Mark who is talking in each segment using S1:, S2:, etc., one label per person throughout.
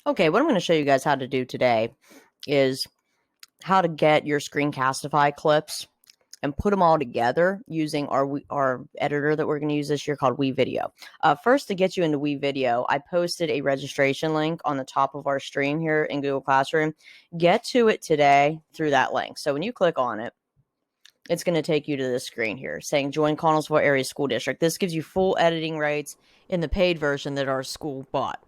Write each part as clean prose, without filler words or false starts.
S1: Okay, what I'm going to show you guys how to do today is how to get your Screencastify clips and put them all together using our editor that we're going to use this year called WeVideo. First, to get you into WeVideo, I posted a registration link on the top of our stream here in Google Classroom. Get to it today through that link. So when you click on it, it's going to take you to this screen here saying join Connellsville Area School District. This gives you full editing rights in the paid version that our school bought.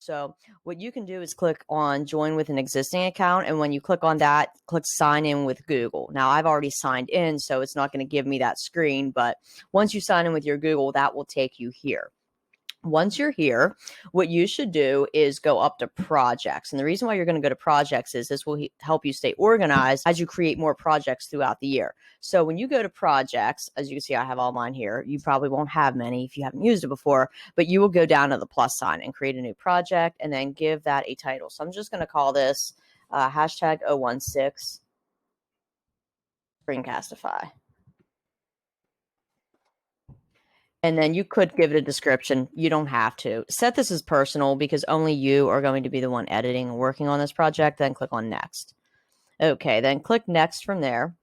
S1: So what you can do is click on join with an existing account. And when you click on that, click sign in with Google. Now I've already signed in, so it's not going to give me that screen. But once you sign in with your Google, that will take you here. Once you're here, what you should do is go up to projects. And the reason why you're going to go to projects is this will help you stay organized as you create more projects throughout the year. So when you go to projects, as you can see, I have all mine here. You probably won't have many if you haven't used it before, but you will go down to the plus sign and create a new project and then give that a title. So I'm just going to call this hashtag 016 Screencastify. And then you could give it a description. You don't have to. Set this as personal because only you are going to be the one editing and working on this project. Then click on next. Okay, then click next from there.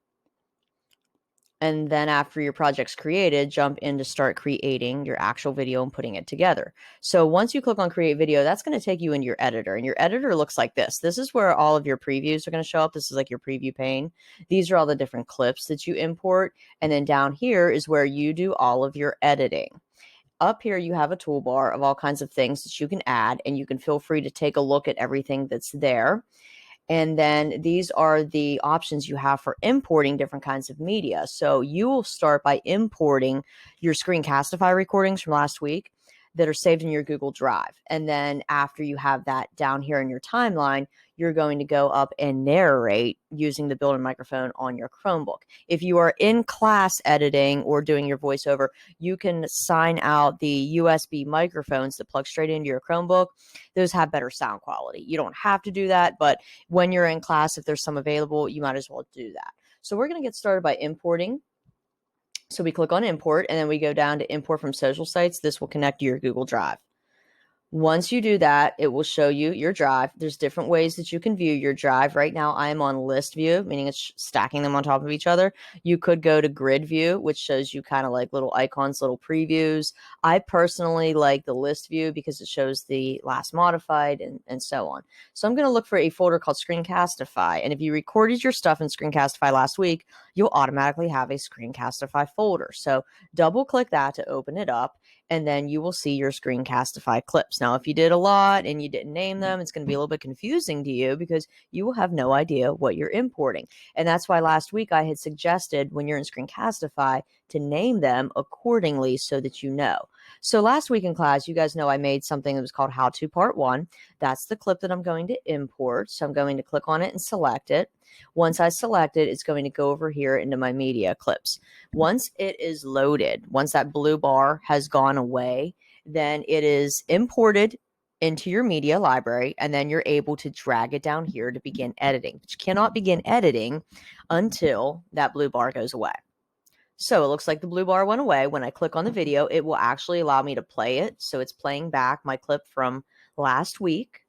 S1: And then after your project's created, jump in to start creating your actual video and putting it together. So once you click on create video, that's going to take you into your editor. And your editor looks like this. This is where all of your previews are going to show up. This is like your preview pane. These are all the different clips that you import. And then down here is where you do all of your editing. Up here, you have a toolbar of all kinds of things that you can add, and you can feel free to take a look at everything that's there. And then these are the options you have for importing different kinds of media. So you will start by importing your Screencastify recordings from last week that are saved in your Google Drive. And then after you have that down here in your timeline, you're going to go up and narrate using the built-in microphone on your Chromebook. If you are in class editing or doing your voiceover, you can sign out the USB microphones that plug straight into your Chromebook. Those have better sound quality. You don't have to do that, but when you're in class, if there's some available, you might as well do that. So we're going to get started by importing. So we click on import and then we go down to import from social sites. This will connect to your Google Drive. Once you do that, it will show you your drive. There's different ways that you can view your drive. Right now, I am on list view, meaning it's stacking them on top of each other. You could go to grid view, which shows you kind of like little icons, little previews. I personally like the list view because it shows the last modified and so on. So I'm going to look for a folder called Screencastify. And if you recorded your stuff in Screencastify last week, you'll automatically have a Screencastify folder. So double click that to open it up. And then you will see your Screencastify clips. Now, if you did a lot and you didn't name them, it's going to be a little bit confusing to you because you will have no idea what you're importing. And that's why last week I had suggested when you're in Screencastify to name them accordingly so that you know. So last week in class, you guys know I made something that was called How To Part 1. That's the clip that I'm going to import. So I'm going to click on it and select it. Once I select it, it's going to go over here into my media clips. Once it is loaded, once that blue bar has gone away, then it is imported into your media library, and then you're able to drag it down here to begin editing. But you cannot begin editing until that blue bar goes away. So it looks like the blue bar went away. When I click on the video, it will actually allow me to play it. So it's playing back my clip from last week.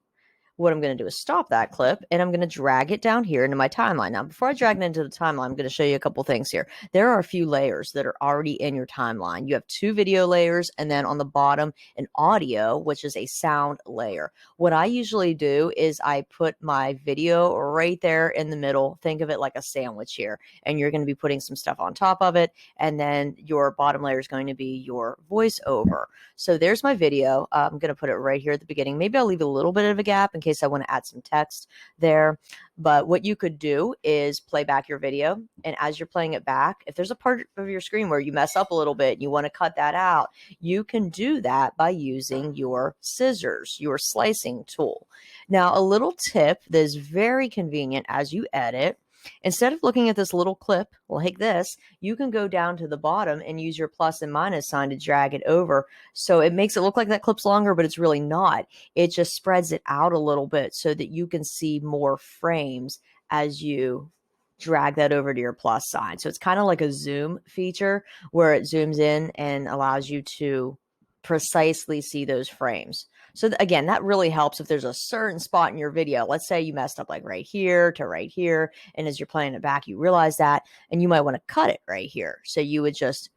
S1: What I'm going to do is stop that clip and I'm going to drag it down here into my timeline. Now, before I drag it into the timeline, I'm going to show you a couple things here. There are a few layers that are already in your timeline. You have 2 video layers and then on the bottom, an audio, which is a sound layer. What I usually do is I put my video right there in the middle. Think of it like a sandwich here. And you're going to be putting some stuff on top of it. And then your bottom layer is going to be your voiceover. So there's my video. I'm going to put it right here at the beginning. Maybe I'll leave a little bit of a gap in case I want to add some text there. But what you could do is play back your video. And as you're playing it back, if there's a part of your screen where you mess up a little bit and you want to cut that out, you can do that by using your scissors, your slicing tool. Now, a little tip that is very convenient as you edit. Instead of looking at this little clip like this, you can go down to the bottom and use your plus and minus sign to drag it over. So it makes it look like that clip's longer, but it's really not. It just spreads it out a little bit so that you can see more frames as you drag that over to your plus sign. So it's kind of like a zoom feature where it zooms in and allows you to precisely see those frames. So again, that really helps if there's a certain spot in your video. Let's say you messed up like right here to right here. And as you're playing it back, you realize that, and you might want to cut it right here. So you would just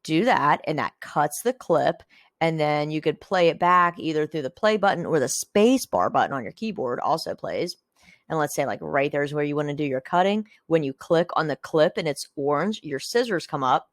S1: do that, and that cuts the clip. And then you could play it back either through the play button or the space bar button on your keyboard also plays. And let's say like right there is where you want to do your cutting. When you click on the clip and it's orange, your scissors come up,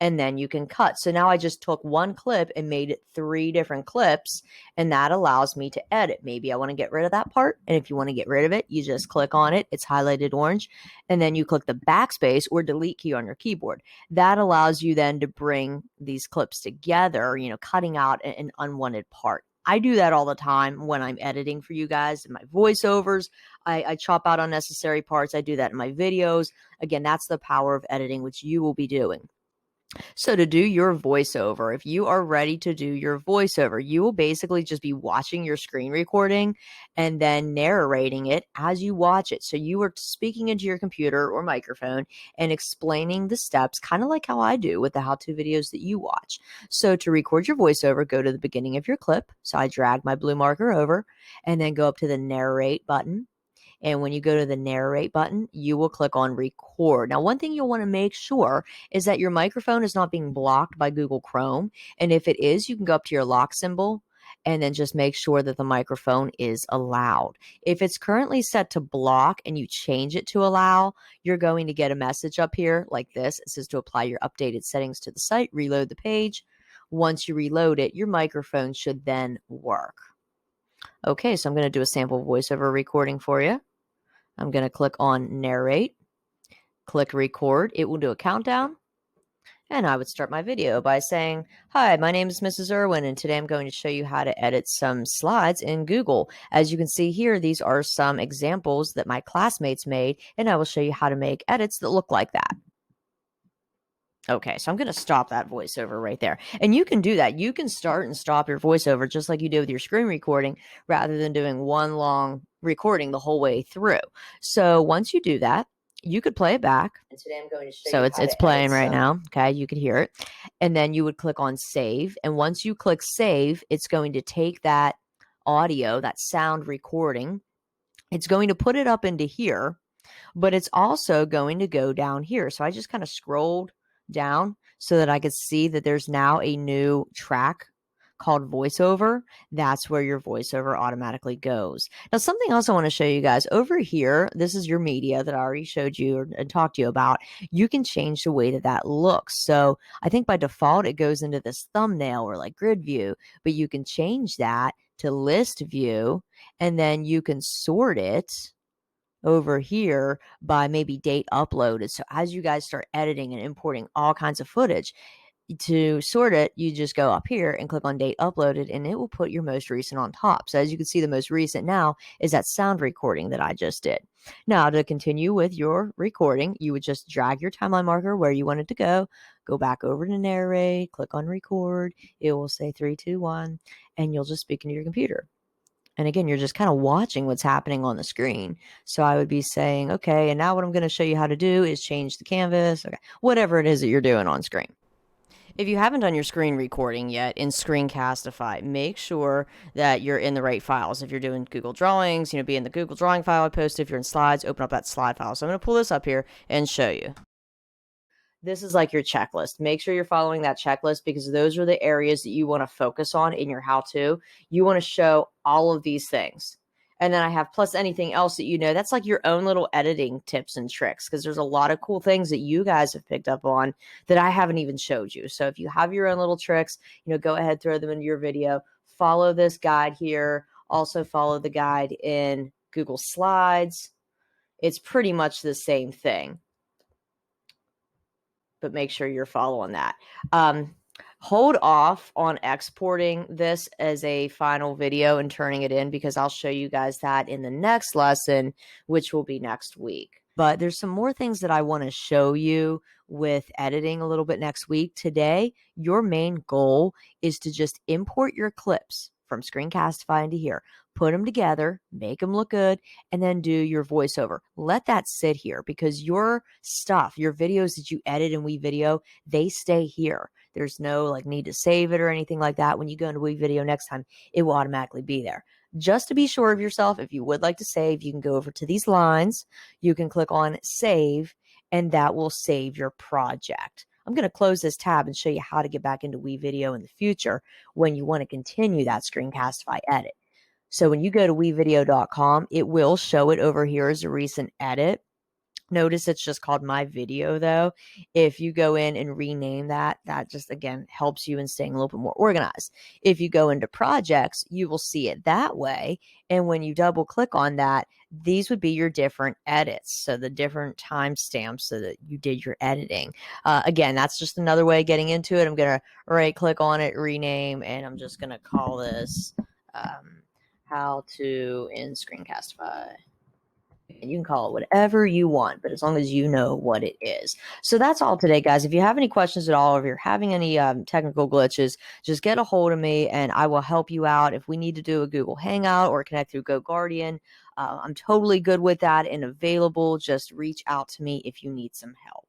S1: and then you can cut. So now I just took one clip and made it 3 different clips, and that allows me to edit. Maybe I want to get rid of that part, and if you want to get rid of it, you just click on it. It's highlighted orange, and then you click the backspace or delete key on your keyboard. That allows you then to bring these clips together, cutting out an unwanted part. I do that all the time when I'm editing for you guys in my voiceovers. I chop out unnecessary parts. I do that in my videos. Again, that's the power of editing, which you will be doing. So to do your voiceover, if you are ready to do your voiceover, you will basically just be watching your screen recording and then narrating it as you watch it. So you are speaking into your computer or microphone and explaining the steps, kind of like how I do with the how-to videos that you watch. So to record your voiceover, go to the beginning of your clip. So I drag my blue marker over and then go up to the narrate button. And when you go to the narrate button, you will click on record. Now, one thing you'll want to make sure is that your microphone is not being blocked by Google Chrome. And if it is, you can go up to your lock symbol and then just make sure that the microphone is allowed. If it's currently set to block and you change it to allow, you're going to get a message up here like this. It says to apply your updated settings to the site, reload the page. Once you reload it, your microphone should then work. Okay, so I'm going to do a sample voiceover recording for you. I'm going to click on narrate, click record. It will do a countdown. And I would start my video by saying, hi, my name is Mrs. Irwin, and today I'm going to show you how to edit some slides in Google. As you can see here, these are some examples that my classmates made, and I will show you how to make edits that look like that. Okay, so I'm going to stop that voiceover right there. And you can do that. You can start and stop your voiceover just like you did with your screen recording rather than doing one long recording the whole way through. So once you do that, you could play it back. And today I'm going to show you it's playing right now. Okay, you could hear it. And then you would click on save. And once you click save, it's going to take that audio, that sound recording. It's going to put it up into here, but it's also going to go down here. So I just kind of scrolled down so that I could see that there's now a new track called voiceover. That's where your voiceover automatically goes. Now, something else I want to show you guys over here. This is your media that I already showed you and talked to you about. You can change the way that that looks. So I think by default, it goes into this thumbnail or like grid view, but you can change that to list view, and then you can sort it over here by maybe date uploaded. So as you guys start editing and importing all kinds of footage, to sort it, you just go up here and click on date uploaded, and it will put your most recent on top. So as you can see, the most recent now is that sound recording that I just did. Now to continue with your recording, you would just drag your timeline marker where you want it to go back over to narrate, click on record. It will say 3, 2, 1, and you'll just speak into your computer. And again, you're just kind of watching what's happening on the screen. So I would be saying, okay, and now what I'm going to show you how to do is change the canvas, okay, whatever it is that you're doing on screen. If you haven't done your screen recording yet in Screencastify, make sure that you're in the right files. If you're doing Google Drawings, be in the Google Drawing file I posted. If you're in Slides, open up that slide file. So I'm going to pull this up here and show you. This is like your checklist. Make sure you're following that checklist because those are the areas that you want to focus on in your how-to. You want to show all of these things. And then I have plus anything else that that's like your own little editing tips and tricks because there's a lot of cool things that you guys have picked up on that I haven't even showed you. So if you have your own little tricks, go ahead, throw them into your video. Follow this guide here. Also follow the guide in Google Slides. It's pretty much the same thing, but make sure you're following that. Hold off on exporting this as a final video and turning it in because I'll show you guys that in the next lesson, which will be next week. But there's some more things that I want to show you with editing a little bit next week. Today, your main goal is to just import your clips from Screencastify into here, put them together, make them look good, and then do your voiceover. Let that sit here because your stuff, your videos that you edit in WeVideo, they stay here. There's no like need to save it or anything like that. When you go into WeVideo next time, it will automatically be there. Just to be sure of yourself, if you would like to save, you can go over to these lines. You can click on save, and that will save your project. I'm going to close this tab and show you how to get back into WeVideo in the future when you want to continue that Screencastify edit. So when you go to WeVideo.com, it will show it over here as a recent edit. Notice it's just called My Video, though. If you go in and rename that, that just, again, helps you in staying a little bit more organized. If you go into projects, you will see it that way. And when you double click on that, these would be your different edits. So the different timestamps so that you did your editing. Again, that's just another way of getting into it. I'm going to right click on it, rename, and I'm just going to call this how to in Screencastify. And you can call it whatever you want, but as long as you know what it is. So that's all today, guys. If you have any questions at all, or if you're having any technical glitches, just get a hold of me and I will help you out. If we need to do a Google Hangout or connect through GoGuardian, I'm totally good with that and available. Just reach out to me if you need some help.